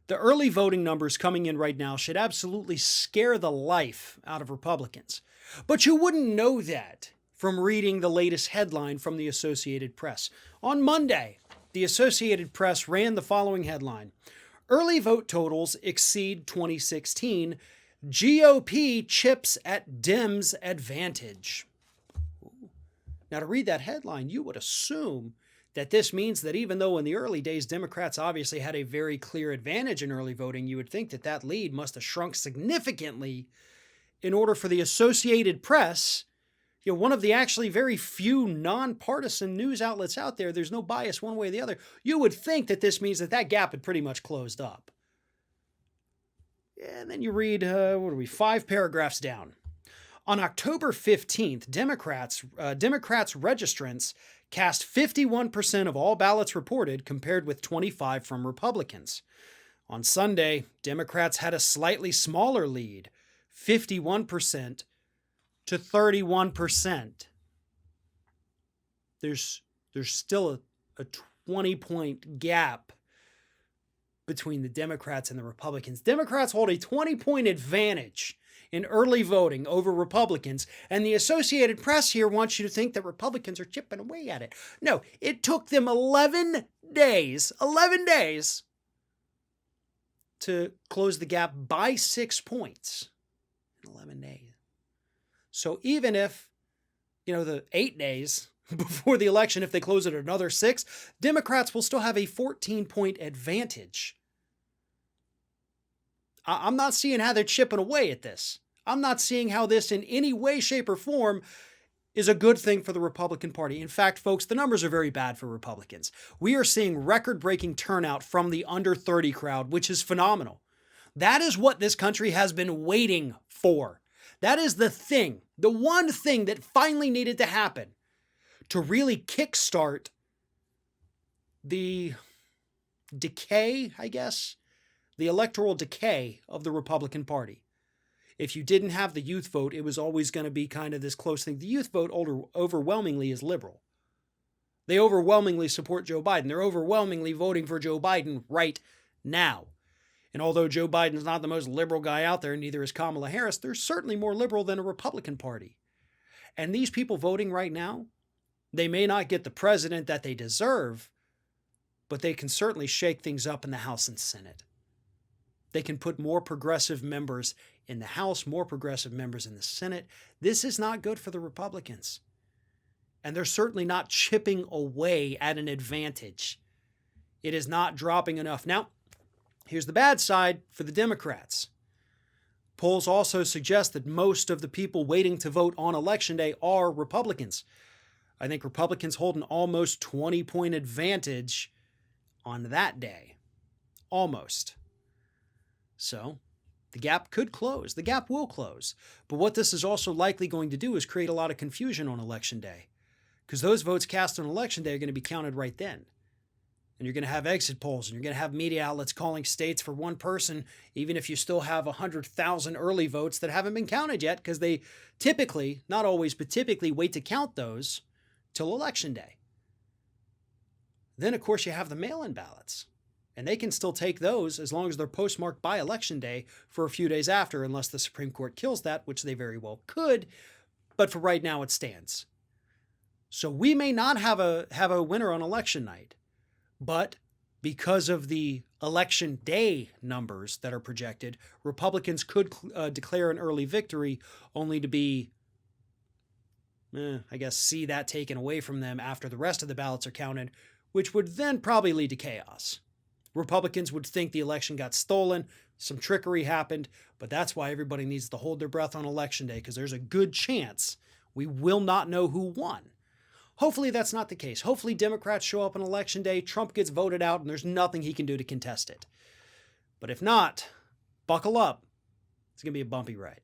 The early voting numbers coming in right now should absolutely scare the life out of Republicans. But you wouldn't know that from reading the latest headline from the Associated Press. On Monday, the Associated Press ran the following headline: Early vote totals exceed 2016. GOP chips at Dems advantage. Now, to read that headline, you would assume that this means that even though in the early days Democrats obviously had a very clear advantage in early voting, you would think that that lead must have shrunk significantly in order for the Associated Press, one of the actually very few nonpartisan news outlets out there, there's no bias one way or the other. You would think that this means that that gap had pretty much closed up. And then you read, 5 paragraphs down. On October 15th, Democrats registrants cast 51% of all ballots reported compared with 25% from Republicans. On Sunday, Democrats had a slightly smaller lead, 51% to 31%. There's still a 20-point gap between the Democrats and the Republicans. Democrats hold a 20-point advantage in early voting over Republicans, and the Associated Press here wants you to think that Republicans are chipping away at it. No, it took them 11 days to close the gap by 6 points in 11 days. So even if, the 8 days before the election, if they close it another 6, Democrats will still have a 14-point advantage. I'm not seeing how they're chipping away at this. I'm not seeing how this in any way, shape, or form is a good thing for the Republican Party. In fact, folks, the numbers are very bad for Republicans. We are seeing record-breaking turnout from the under 30 crowd, which is phenomenal. That is what this country has been waiting for. That is the one thing that finally needed to happen to really kickstart the decay, I guess, the electoral decay of the Republican Party. If you didn't have the youth vote, it was always going to be kind of this close thing. The youth vote overwhelmingly is liberal. They overwhelmingly support Joe Biden. They're overwhelmingly voting for Joe Biden right now. And although Joe Biden's not the most liberal guy out there, neither is Kamala Harris, they're certainly more liberal than a Republican Party. And these people voting right now, they may not get the president that they deserve, but they can certainly shake things up in the House and Senate. They can put more progressive members in the House, more progressive members in the Senate. This is not good for the Republicans. And they're certainly not chipping away at an advantage. It is not dropping enough. Now, here's the bad side for the Democrats. Polls also suggest that most of the people waiting to vote on Election Day are Republicans. I think Republicans hold an almost 20-point advantage on that day. Almost. So, the gap could close. The gap will close. But what this is also likely going to do is create a lot of confusion on Election Day, because those votes cast on Election Day are going to be counted right then. And you're going to have exit polls, and you're going to have media outlets calling states for one person, even if you still have 100,000 early votes that haven't been counted yet, because they typically, not always, but typically wait to count those till Election Day. Then, of course, you have the mail-in ballots. And they can still take those as long as they're postmarked by Election Day for a few days after, unless the Supreme Court kills that, which they very well could. But for right now, it stands. So we may not have a winner on election night. But because of the Election Day numbers that are projected, Republicans could declare an early victory, only to be, see that taken away from them after the rest of the ballots are counted, which would then probably lead to chaos. Republicans would think the election got stolen, some trickery happened, but that's why everybody needs to hold their breath on Election Day, because there's a good chance we will not know who won. Hopefully that's not the case. Hopefully Democrats show up on Election Day, Trump gets voted out, and there's nothing he can do to contest it. But if not, buckle up. It's going to be a bumpy ride.